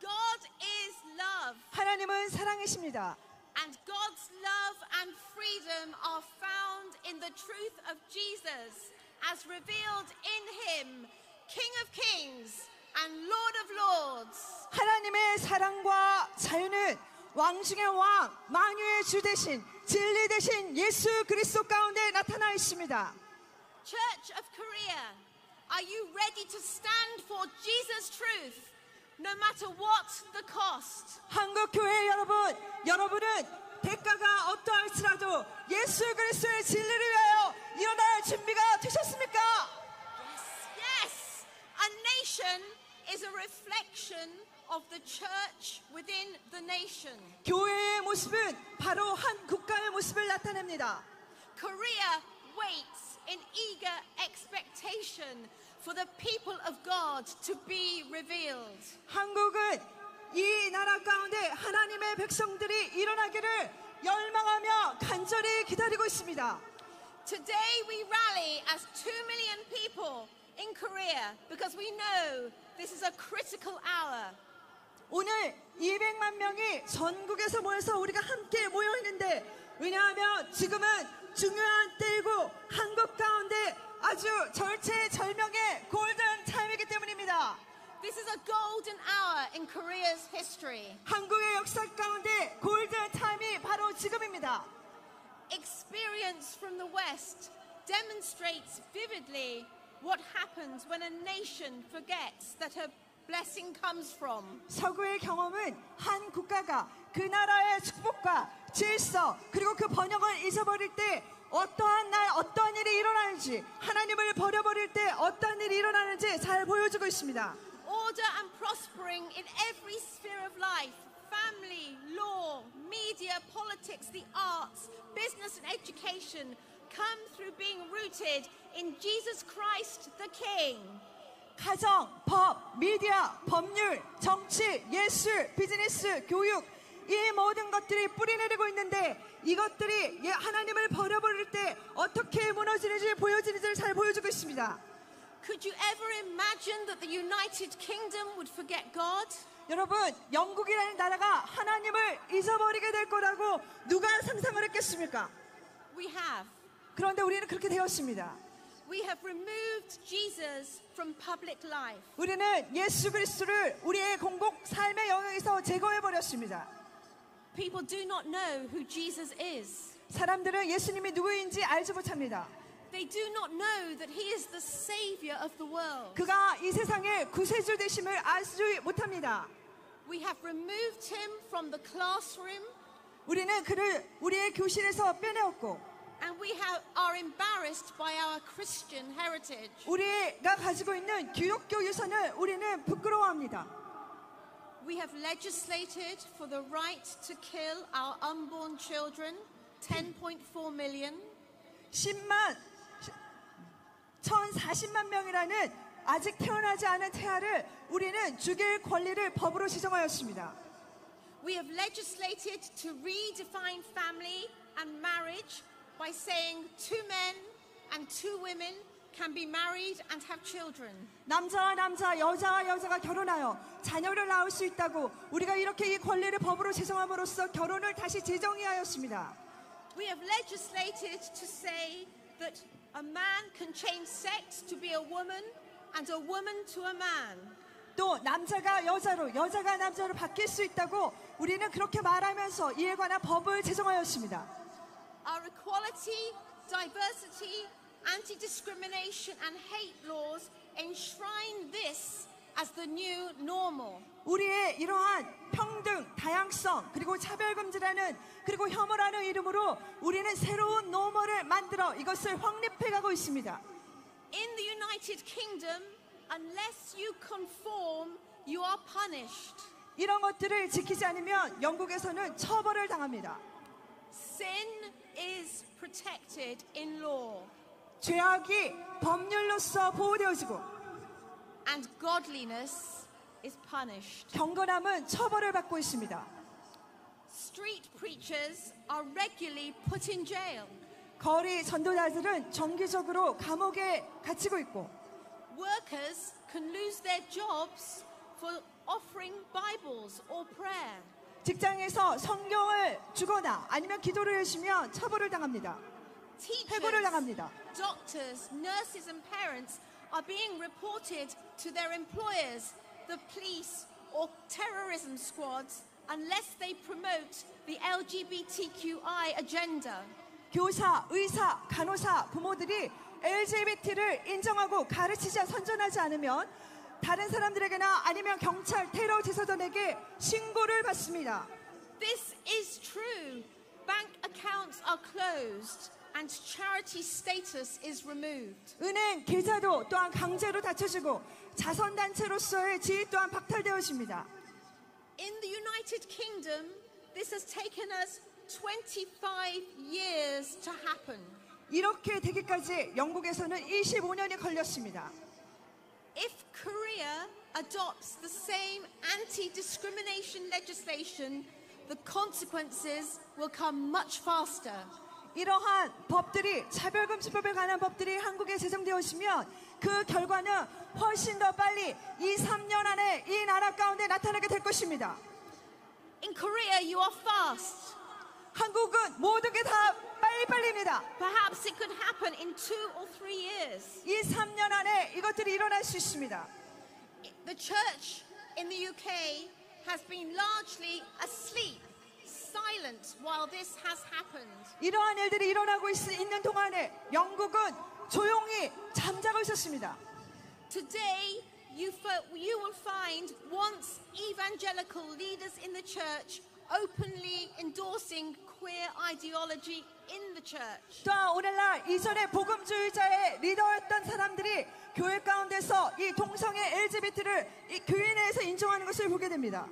God is love, 하나님은 사랑이십니다. and God's love and freedom are found in the truth of Jesus as revealed in him, King of Kings and Lord of Lords. 하나님의 사랑과 자유는 왕 중의 왕, 만유의 주 대신 진리 대신 예수 그리스도 가운데 나타나 있습니다. Church of Korea, are you ready to stand for Jesus' truth, no matter what the cost? 한국 교회 여러분, 여러분은 대가가 어떠할지라도 예수 그리스도의 진리를 위하여 일어날 준비가 되셨습니까? Yes, a nation is a reflection of the church within the nation. 교회의 모습은 바로 한 국가의 모습을 나타냅니다. Korea waits in eager expectation for the people of God to be revealed. 한국은 이 나라 가운데 하나님의 백성들이 일어나기를 열망하며 간절히 기다리고 있습니다. Today we rally as 2 million people in Korea because we know this is a critical hour. 오늘 200만 명이 전국에서 모여서 우리가 함께 모여 있는데, 왜냐하면 지금은 중요한 때이고 한국 가운데 아주 절체절명의 골든 타임이기 때문입니다. This is a golden hour in Korea's history. 한국의 역사 가운데 골든 타임이 바로 지금입니다. Experience from the West demonstrates vividly what happens when a nation forgets that her blessing comes from. 서구의 경험은 한 국가가 그 나라의 축복과 질서 그리고 그 번영을 잊어버릴 때 어떠한 날 어떠한 일이 일어나는지, 하나님을 버려버릴 때 어떠한 일이 일어나는지 잘 보여주고 있습니다. Order and prospering in every sphere of life, family, law, media, politics, the arts, business and education come through being rooted in Jesus Christ the King. 가정, 법, 미디어, 법률, 정치, 예술, 비즈니스, 교육, 이 모든 것들이 뿌리내리고 있는데 이것들이 하나님을 버려버릴 때 어떻게 무너지는지 보여지는지를 잘 보여주고 있습니다. Could you ever imagine that the United Kingdom would forget God? 여러분, 영국이라는 나라가 하나님을 잊어버리게 될 거라고 누가 상상을 했겠습니까? We have. 그런데 우리는 그렇게 되었습니다. We have removed Jesus from public life. 우리는 예수 그리스도를 우리의 공공 삶의 영역에서 제거해버렸습니다. People do not know who Jesus is. 사람들은 예수님이 누구인지 알지 못합니다. They do not know that he is the savior of the world. 그가 이 세상의 구세주 되심을 알지 못합니다. We have removed him from the classroom. 우리는 그를 우리의 교실에서 빼내었고, And we are embarrassed by our Christian heritage. 우리가 가지고 있는 기독교 유산을 우리는 부끄러워합니다. We have legislated for the right to kill our unborn children, 10.4 million. 1,040만 명이라는 아직 태어나지 않은 태아를 우리는 죽일 권리를 법으로 지정하였습니다. We have legislated to redefine family and marriage by saying 2 men and 2 women can be married and have children. 남자와 남자, 여자와 여자가 결혼하여 자녀를 낳을 수 있다고 우리가 이렇게 이 권리를 법으로 제정함으로써 결혼을 다시 제정하였습니다. We have legislated to say that a man can change sex to be a woman and a woman to a man. 또 남자가 여자로, 여자가 남자로 바뀔 수 있다고 우리는 그렇게 말하면서 이에 관한 법을 제정하였습니다. Our equality, diversity, anti-discrimination and hate laws enshrine this as the new normal. 우리의 이러한 평등, 다양성, 그리고 차별금지라는 그리고 혐오라는 이름으로 우리는 새로운 노멀을 만들어 이것을 확립해가고 있습니다. In the United Kingdom, unless you conform, you are punished. 이런 것들을 지키지 않으면 영국에서는 처벌을 당합니다. Sin is protected in law. 죄악이 법률로서 보호되어지고 And godliness is punished. 경건함은 처벌을 받고 있습니다. Street preachers are regularly put in jail. 거리 전도자들은 정기적으로 감옥에 갇히고 있고 Workers can lose their jobs for offering Bibles or prayer. 직장에서 성경을 주거나 아니면 기도를 해주면 처벌을 당합니다. 해고를 Teachers, 당합니다. doctors, nurses and parents are being reported to their employers, the police or terrorism squads unless they promote the LGBTQI agenda. 교사, 의사, 간호사, 부모들이 LGBT를 인정하고 가르치지 선전하지 않으면 다른 사람들에게나 아니면 경찰, 테러 지도자에게 신고를 받습니다. This is true. Bank accounts are closed and charity status is removed. 은행 계좌도 또한 강제로 닫혀지고 자선단체로서의 지위 또한 박탈되어집니다. In the United Kingdom, this has taken us 25 years to happen. 이렇게 되기까지 영국에서는 25년이 걸렸습니다. If Korea adopts the same anti-discrimination legislation, the consequences will come much faster. 이러한 법들이 차별금지법에 관한 법들이 한국에 제정되었으면 그 결과는 훨씬 더 빨리 2-3년 안에 이 나라 가운데 나타나게 될 것입니다. In Korea, you are fast. 한국은 모든 게 다 빨리빨리입니다. Perhaps it could happen in 2 or 3 years. 2-3년 안에 이것들이 일어날 수 있습니다. The church in the UK has been largely asleep, silent while this has happened. 이러한 일들이 일어나고 있는 동안에 영국은 조용히 잠자고 있었습니다. Today, you will find once evangelical leaders in the church openly endorsing queer ideology in the church. 또한 오늘날 이전에 복음주의자의 리더였던 사람들이 교회 가운데서 이 동성애 LGBT를 이 교회 내에서 인정하는 것을 보게 됩니다.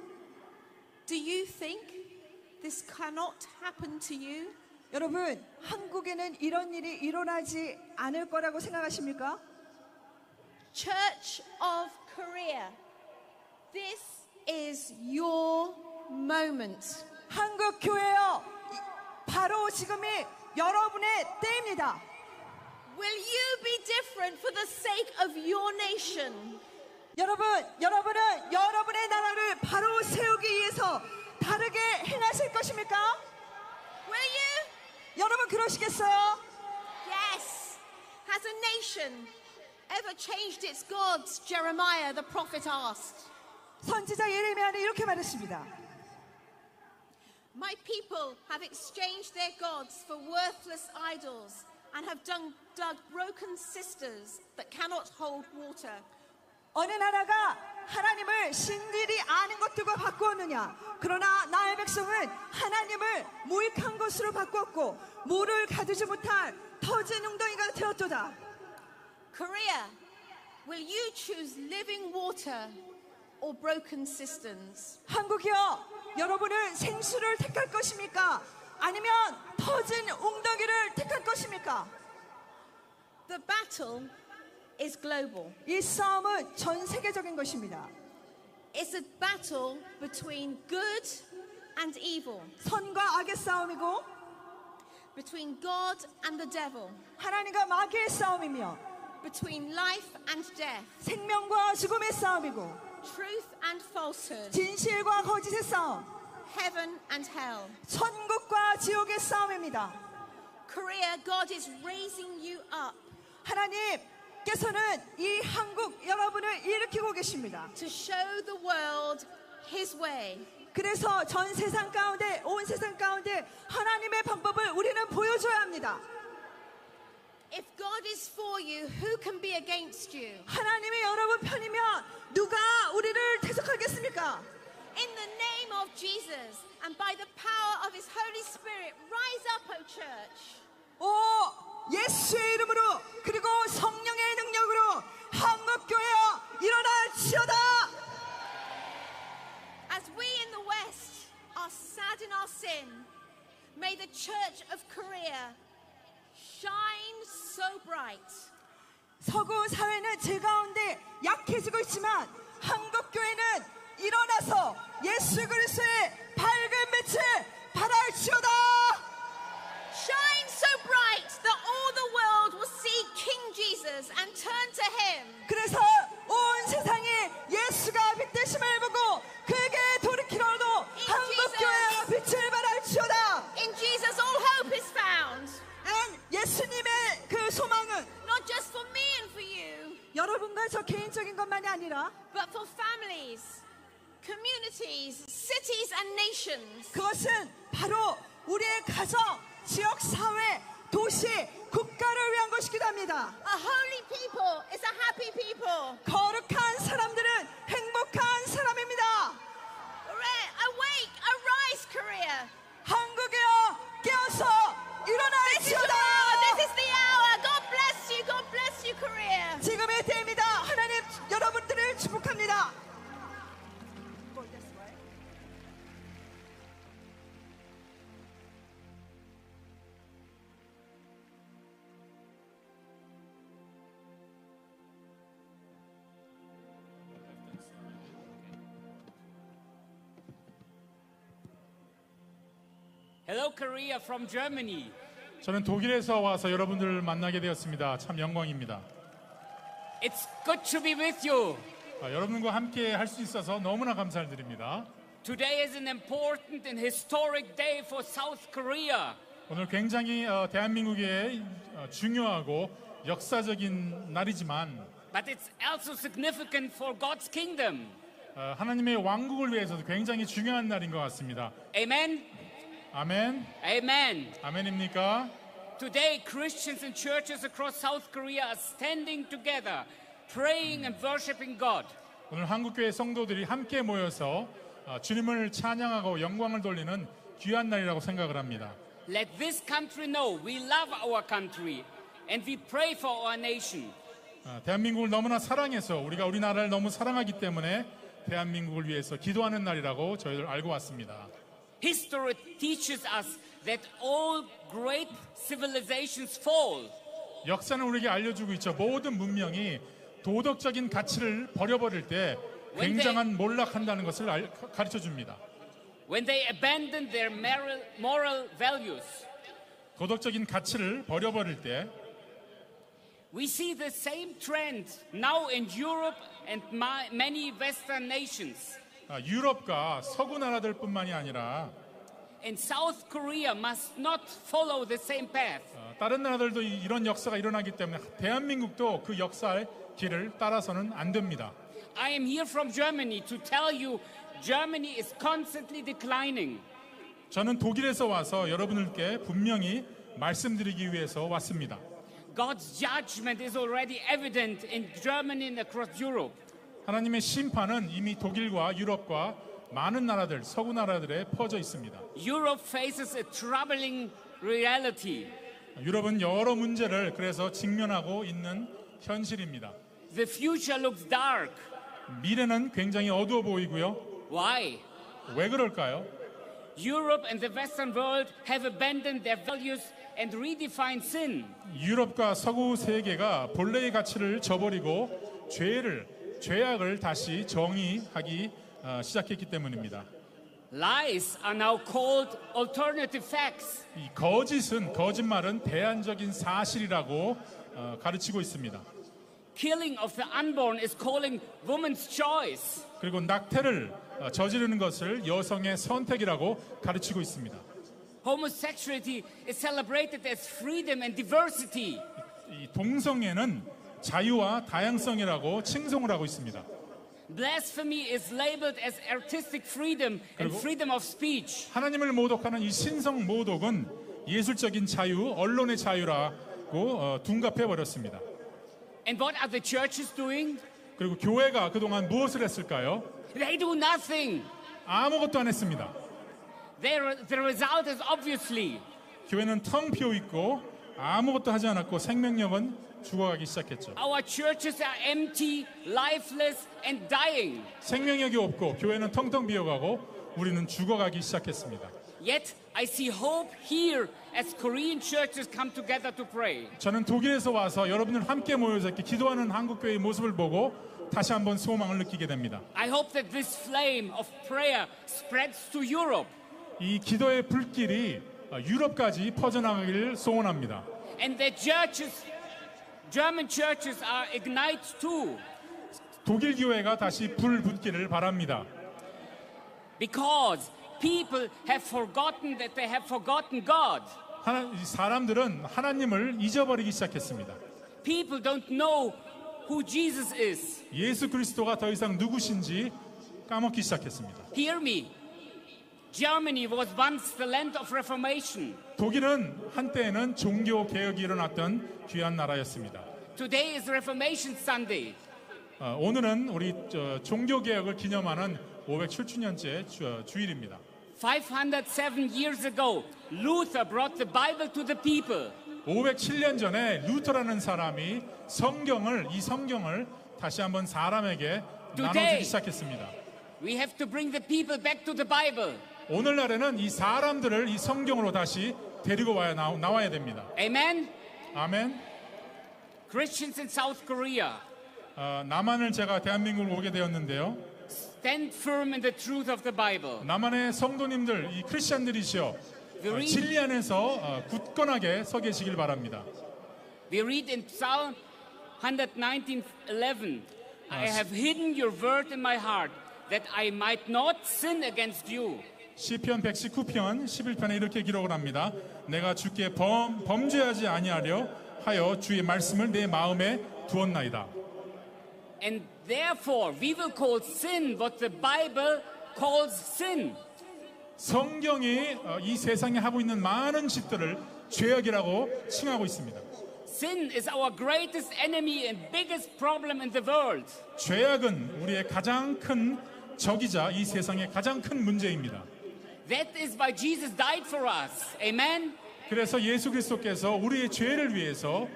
Do you think this cannot happen to you? 여러분, 한국에는 이런 일이 일어나지 않을 거라고 생각하십니까? Church of Korea, this is your moment. 한국 교회여, 바로 지금이 여러분의 때입니다. Will you be different for the sake of your nation? 여러분은 여러분의 나라를 바로 세우기 위해서 다르게 행하실 것입니까? Will you? 여러분 그러시겠어요? Yes. Has a nation ever changed its gods? Jeremiah the prophet asked. 선지자 예레미야는 이렇게 말했습니다. My people have exchanged their gods for worthless idols and have dug broken cisterns that cannot hold water. 어느 나라가 하나님을 신일이 아는 것들과 바꾸었느냐? 그러나 나의 백성은 하나님을 무익한 것으로 바꾸었고 물을 가두지 못할 터진 웅덩이가 되었도다. Korea, will you choose living water or broken cisterns? 한국이여, 여러분은 생수를 택할 것입니까? 아니면 터진 웅덩이를 택할 것입니까? The battle is global. 이 싸움은 전 세계적인 것입니다. It's a battle between good and evil, 선과 악의 싸움이고 between God and the devil, 하나님과 마귀의 싸움이며 between life and death, 생명과 죽음의 싸움이고 truth and falsehood, 진실과 거짓의 싸움, heaven and hell. 천국과 지옥의 싸움입니다. Korea, God is raising you up 하나님께서는 이 한국 여러분을 일으키고 계십니다. to show the world His way. 그래서 전 세상 가운데, 온 세상 가운데 하나님의 방법을 우리는 보여줘야 합니다. If God is for you, who can be against you? 하나님이 여러분 편이면 누가 우리를 대적하겠습니까? In the name of Jesus and by the power of His Holy Spirit, rise up, O church. 오, 예수의 이름으로 그리고 성령의 능력으로 한국교회여 일어날지어다. As we in the West are sad in our sin, may the Church of Korea shine so bright. 서구 사회는 제 가운데 약해지고 있지만 한국교회는 일어나서 예수 그리스도의 밝은 빛을 발할지어다. Shine so bright that all the world will see King Jesus and turn to Him. 그래서 온 세상이 예수가 빛되심을 보고 그에게 돌이키려도 한국교회가 빛을 발할지어다. In Jesus all hope is found. 예수님의 그 소망은 Not just for me and for you, 여러분과 저 개인적인 것만이 아니라 but for families, communities, cities and nations. 그것은 바로 우리의 가정, 지역, 사회, 도시, 국가를 위한 것이기도 합니다. A holy people is a happy people. 거룩한 사람들은 행복한 사람입니다. Awake, arise, Korea. 한국이여 깨어서 일어날지어다. This is the hour. God bless you. God bless you, Korea. 지금의 때입니다. 하나님 여러분들을 축복합니다. Hello, Korea from Germany. 저는 독일에서 와서 여러분들을 만나게 되었습니다. 참 영광입니다. It's good to be with you. 여러분과 함께 할 수 있어서 너무나 감사를 드립니다. Today is an important and historic day for South Korea. 오늘 굉장히 대한민국의 중요하고 역사적인 날이지만 But it's also significant for God's kingdom. 하나님의 왕국을 위해서도 굉장히 중요한 날인 것 같습니다. Amen. 아멘. Amen. 아멘입니까? Today, Christians and churches across South Korea are standing together, praying and worshiping God. 오늘 한국교회 성도들이 함께 모여서 주님을 찬양하고 영광을 돌리는 귀한 날이라고 생각을 합니다. Let this country know we love our country and we pray for our nation. 대한민국을 너무나 사랑해서 우리가 우리나라를 너무 사랑하기 때문에 대한민국을 위해서 기도하는 날이라고 저희들 알고 왔습니다. History teaches us that all great civilizations fall. 역사는 우리에게 알려주고 있죠. 모든 문명이 도덕적인 가치를 버려버릴 때 굉장한 몰락한다는 것을 가르쳐 줍니다. When they abandon their moral values. 도덕적인 가치를 버려버릴 때 We see the same trend now in Europe and many Western nations. 유럽과 서구 나라들뿐만이 아니라 And South Korea must not follow the same path. 다른 나라들도 이런 역사가 일어나기 때문에 대한민국도 그 역사의 길을 따라서는 안 됩니다. I am here from Germany to tell you Germany is constantly declining. 저는 독일에서 와서 여러분들께 분명히 말씀드리기 위해서 왔습니다. God's judgment is already evident in Germany and across Europe. 하나님의 심판은 이미 독일과 유럽과 많은 나라들, 서구 나라들에 퍼져 있습니다. Europe faces a troubling reality. 유럽은 여러 문제를 그래서 직면하고 있는 현실입니다. The future looks dark. 미래는 굉장히 어두워 보이고요. Why? 왜 그럴까요? Europe and the Western world have abandoned their values and redefined sin. 유럽과 서구 세계가 본래의 가치를 저버리고 죄악을 다시 정의하기 시작했기 때문입니다. Lies are now called alternative facts. 이 거짓말은 대안적인 사실이라고 가르치고 있습니다. Killing of the unborn is calling woman's choice. 그리고 낙태를 저지르는 것을 여성의 선택이라고 가르치고 있습니다. Homosexuality is celebrated as freedom and diversity. 이 동성애는 자유와 다양성이라고 칭송을 하고 있습니다. Blasphemy is labeled as artistic freedom and freedom of speech. 하나님을 모독하는 이 신성 모독은 예술적인 자유, 언론의 자유라고 둔갑해 버렸습니다. And what are the churches doing? 그리고 교회가 그동안 무엇을 했을까요? They do nothing. 아무것도 안 했습니다. The result is obviously 교회는 텅 비어 있고 아무것도 하지 않았고 생명력은 죽어가기 시작했죠. our churches are empty, lifeless, and dying. 생명력이 없고 교회는 텅텅 비어가고 우리는 죽어가기 시작했습니다. Yet I see hope here as Korean churches come together to pray. 저는 독일에서 와서 여러분들 함께 모여서 이렇게 기도하는 한국 교회의 모습을 보고 다시 한번 소망을 느끼게 됩니다. I hope that this flame of prayer spreads to Europe. 이 기도의 불길이 유럽까지 퍼져나가기를 소원합니다. And that German churches are ignite too. 독일 교회가 다시 불 붙기를 바랍니다. Because people have forgotten that they have forgotten God. 사람들은 하나님을 잊어버리기 시작했습니다. People don't know who Jesus is. 예수 그리스도가 더 이상 누구신지 까먹기 시작했습니다. Hear me. Germany was once the land of Reformation. 독일은 한때에는 종교 개혁이 일어났던 귀한 나라였습니다. Today is Reformation Sunday. 오늘은 우리 종교 개혁을 기념하는 507주년째 주일입니다. 507 years ago, Luther brought the Bible to the people. 507년 전에 루터라는 사람이 이 성경을 다시 한번 사람에게 나눠주기 시작했습니다. We have to bring the people back to the Bible. 오늘날에는 이 사람들을 이 성경으로 다시 데리고 나와야 됩니다. Amen. 아멘. Christians in South Korea. 남한을 제가 대한민국으로 오게 되었는데요. Stand firm in the truth of the Bible. 남한의 성도님들, 이 크리스천들이시여, 진리 안에서 굳건하게 서 계시길 바랍니다. We read in Psalm 119:11, I have hidden your word in my heart, that I might not sin against you. 시편 119편 11편에 이렇게 기록을 합니다. 내가 주께 범죄하지 아니하려 하여 주의 말씀을 내 마음에 두었나이다. And therefore we will call sin what the Bible calls sin. 성경이 이 세상에 하고 있는 많은 짓들을 죄악이라고 칭하고 있습니다. Sin is our greatest enemy and biggest problem in the world. 죄악은 우리의 가장 큰 적이자 이 세상의 가장 큰 문제입니다. That is why Jesus died for us. Amen. 그래서 예수 그리스도께서 우리의 죄를 위해서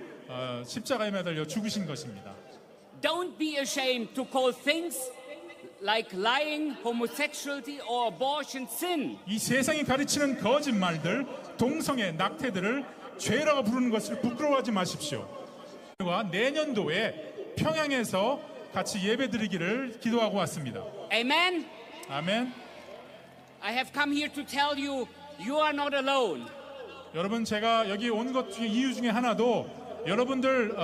십자가에 매달려 죽으신 것입니다. Don't be ashamed to call things like lying, homosexuality, or abortion sin. 이 세상이 가르치는 거짓말들, 동성애, 낙태들을 죄라고 부르는 것을 부끄러워하지 마십시오. 내년도에 평양에서 같이 예배드리기를 기도하고 왔습니다. Amen. 아멘. I have come here to tell you, you are not alone. 여러분, 제가 여기 온 것 중에 이유 중에 하나도 여러분들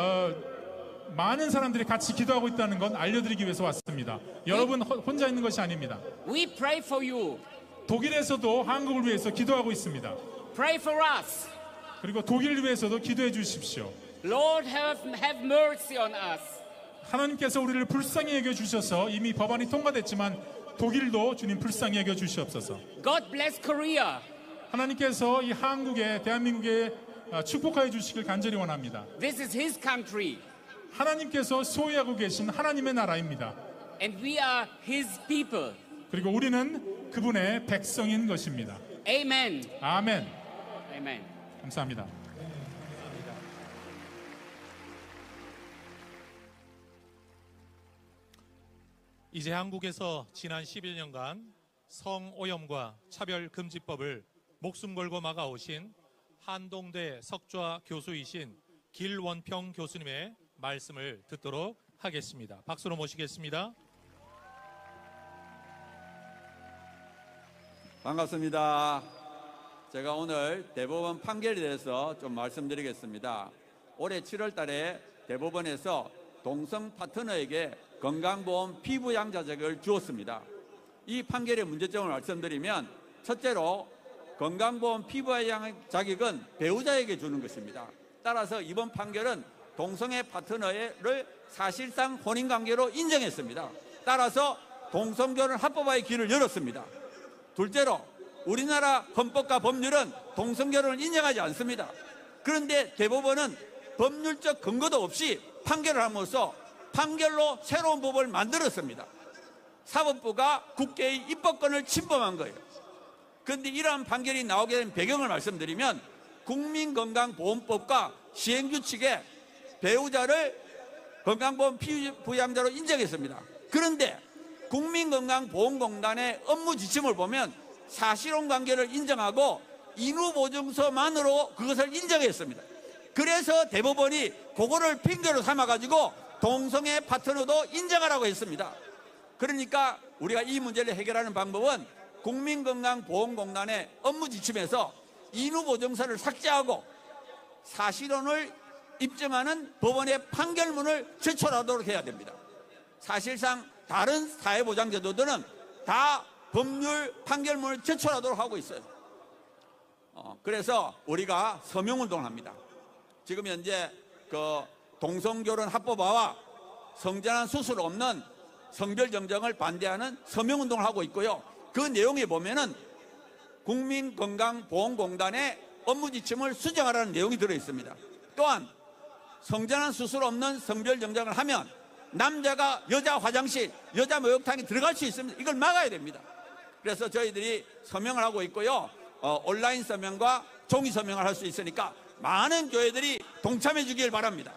많은 사람들이 같이 기도하고 있다는 건 알려드리기 위해서 왔습니다. 여러분 혼자 있는 것이 아닙니다. We pray for you. 독일에서도 한국을 위해서 기도하고 있습니다. Pray for us. 그리고 독일을 위해서도 기도해 주십시오. Lord, have mercy on us. 하나님께서 우리를 불쌍히 여겨 주셔서 이미 법안이 통과됐지만 독일도 주님 불쌍히 여겨 주시옵소서. God bless Korea. 하나님께서 이 한국에 대한민국에 축복하여 주시길 간절히 원합니다. This is His country. 하나님께서 소유하고 계신 하나님의 나라입니다. and we are His people. 그리고 우리는 그분의 백성인 것입니다. Amen. 아멘. Amen. 감사합니다. 이제 한국에서 지난 11년간 성오염과 차별금지법을 목숨 걸고 막아오신 한동대 석좌 교수이신 길원평 교수님의 말씀을 듣도록 하겠습니다. 박수로 모시겠습니다. 반갑습니다. 제가 오늘 대법원 판결에 대해서 좀 말씀드리겠습니다. 올해 7월 달에 대법원에서 동성 파트너에게 건강보험 피부양 자격을 주었습니다. 이 판결의 문제점을 말씀드리면, 첫째로 건강보험 피부양 자격은 배우자에게 주는 것입니다. 따라서 이번 판결은 동성애 파트너를 사실상 혼인관계로 인정했습니다. 따라서 동성결혼 합법화의 길을 열었습니다. 둘째로 우리나라 헌법과 법률은 동성결혼을 인정하지 않습니다. 그런데 대법원은 법률적 근거도 없이 판결을 함으로써 판결로 새로운 법을 만들었습니다. 사법부가 국회의 입법권을 침범한 거예요. 그런데 이러한 판결이 나오게 된 배경을 말씀드리면, 국민건강보험법과 시행규칙에 배우자를 건강보험 피부양자로 인정했습니다. 그런데 국민건강보험공단의 업무 지침을 보면 사실혼관계를 인정하고 인후보증서만으로 그것을 인정했습니다. 그래서 대법원이 그거를 핑계로 삼아가지고 동성애 파트너도 인정하라고 했습니다. 그러니까 우리가 이 문제를 해결하는 방법은 국민건강보험공단의 업무 지침에서 인후보증서를 삭제하고 사실혼을 입증하는 법원의 판결문을 제출하도록 해야 됩니다. 사실상 다른 사회보장제도들은 다 법률 판결문을 제출하도록 하고 있어요. 그래서 우리가 서명운동을 합니다. 지금 현재 그 동성결혼 합법화와 성전환 수술 없는 성별정정을 반대하는 서명운동을 하고 있고요. 그 내용에 보면은 국민건강보험공단의 업무지침을 수정하라는 내용이 들어있습니다. 또한 성전환 수술 없는 성별정정을 하면 남자가 여자 화장실, 여자 목욕탕에 들어갈 수 있습니다. 이걸 막아야 됩니다. 그래서 저희들이 서명을 하고 있고요. 온라인 서명과 종이 서명을 할 수 있으니까 많은 교회들이 동참해 주길 바랍니다.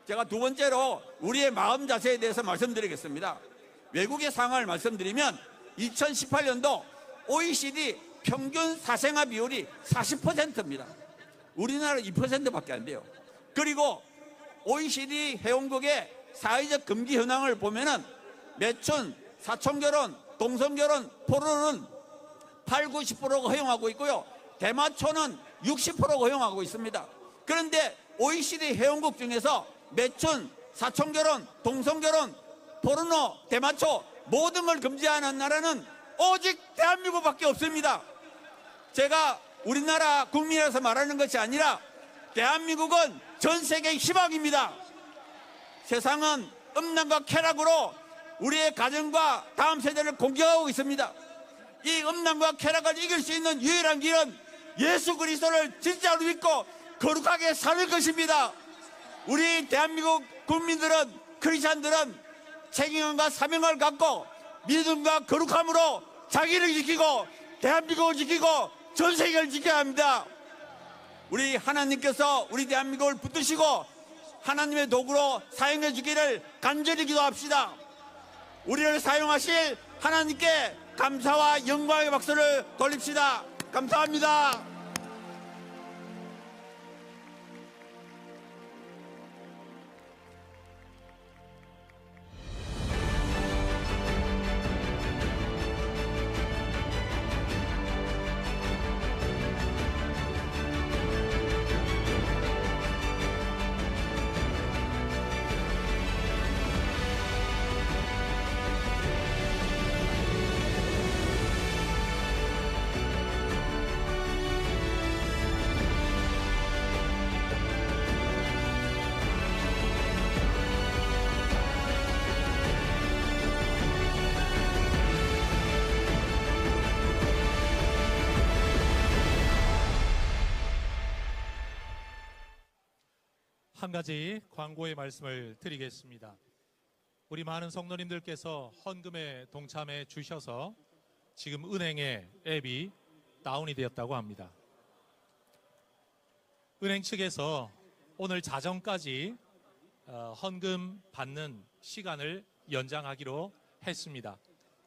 제가 두 번째로 우리의 마음 자세에 대해서 말씀드리겠습니다. 외국의 상황을 말씀드리면 2018년도 OECD 평균 사생아 비율이 40%입니다. 우리나라 2%밖에 안 돼요. 그리고 OECD 회원국의 사회적 금기 현황을 보면은 매춘, 사촌결혼, 동성결혼, 포로는 8, 90%가 허용하고 있고요. 대마초는 60%가 허용하고 있습니다. 그런데 OECD 회원국 중에서 매춘, 사촌결혼, 동성결혼, 포르노, 대마초 모든 걸 금지하는 나라는 오직 대한민국밖에 없습니다. 제가 우리나라 국민이라서 말하는 것이 아니라 대한민국은 전 세계의 희망입니다. 세상은 음란과 쾌락으로 우리의 가정과 다음 세대를 공격하고 있습니다. 이 음란과 쾌락을 이길 수 있는 유일한 길은 예수 그리스도를 진짜로 믿고 거룩하게 사는 것입니다. 우리 대한민국 국민들은, 크리스찬들은 책임감과 사명을 갖고 믿음과 거룩함으로 자기를 지키고 대한민국을 지키고 전 세계를 지켜야 합니다. 우리 하나님께서 우리 대한민국을 붙드시고 하나님의 도구로 사용해 주기를 간절히 기도합시다. 우리를 사용하실 하나님께 감사와 영광의 박수를 돌립시다. 감사합니다. 한 가지 광고의 말씀을 드리겠습니다. 우리 많은 성도님들께서 헌금에 동참해 주셔서 지금 은행에 앱이 다운이 되었다고 합니다. 은행 측에서 오늘 자정까지 헌금 받는 시간을 연장하기로 했습니다.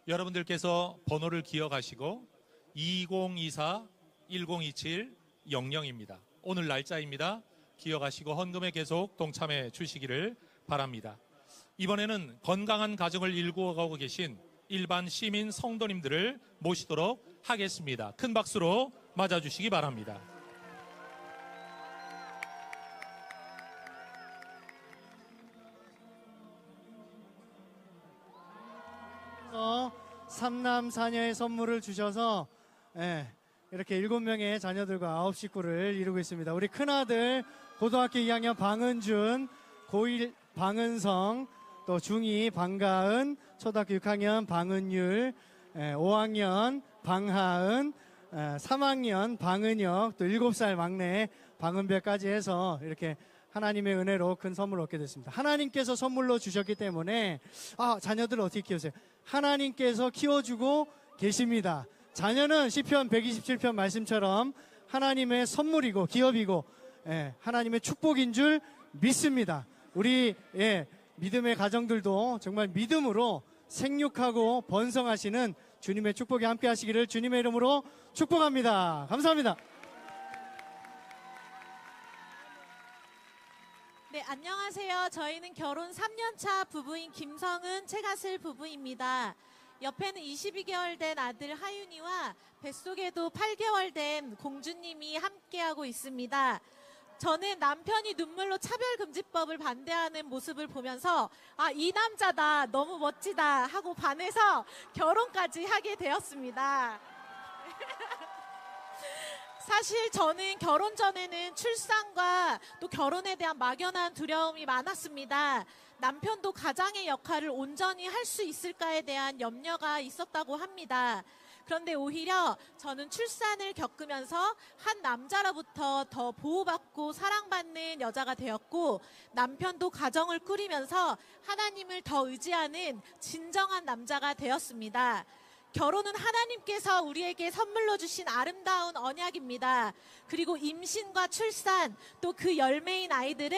여러분들께서 번호를 기억하시고 2024-1027-00입니다. 오늘 날짜입니다. 기억하시고 헌금에 계속 동참해 주시기를 바랍니다. 이번에는 건강한 가정을 일구어가고 계신 일반 시민 성도님들을 모시도록 하겠습니다. 큰 박수로 맞아주시기 바랍니다. 삼남 사녀의 선물을 주셔서 이렇게 7명의 자녀들과 9 식구를 이루고 있습니다. 우리 큰아들 고등학교 2학년 방은준, 고1 방은성, 또 중2 방가은, 초등학교 6학년 방은율, 5학년 방하은, 3학년 방은혁, 또 7살 막내 방은별까지 해서 이렇게 하나님의 은혜로 큰 선물을 얻게 됐습니다. 하나님께서 선물로 주셨기 때문에 자녀들을 어떻게 키우세요? 하나님께서 키워주고 계십니다. 자녀는 시편 127편 말씀처럼 하나님의 선물이고 기업이고 하나님의 축복인 줄 믿습니다. 우리 믿음의 가정들도 정말 믿음으로 생육하고 번성하시는 주님의 축복이 함께 하시기를 주님의 이름으로 축복합니다. 감사합니다. 네, 안녕하세요. 저희는 결혼 3년차 부부인 김성은, 최가슬 부부입니다. 옆에는 22개월 된 아들 하윤이와 뱃속에도 8개월 된 공주님이 함께하고 있습니다. 저는 남편이 눈물로 차별금지법을 반대하는 모습을 보면서 이 남자다, 너무 멋지다 하고 반해서 결혼까지 하게 되었습니다. 사실 저는 결혼 전에는 출산과 또 결혼에 대한 막연한 두려움이 많았습니다. 남편도 가장의 역할을 온전히 할 수 있을까에 대한 염려가 있었다고 합니다. 그런데 오히려 저는 출산을 겪으면서 한 남자로부터 더 보호받고 사랑받는 여자가 되었고, 남편도 가정을 꾸리면서 하나님을 더 의지하는 진정한 남자가 되었습니다. 결혼은 하나님께서 우리에게 선물로 주신 아름다운 언약입니다. 그리고 임신과 출산, 또 그 열매인 아이들은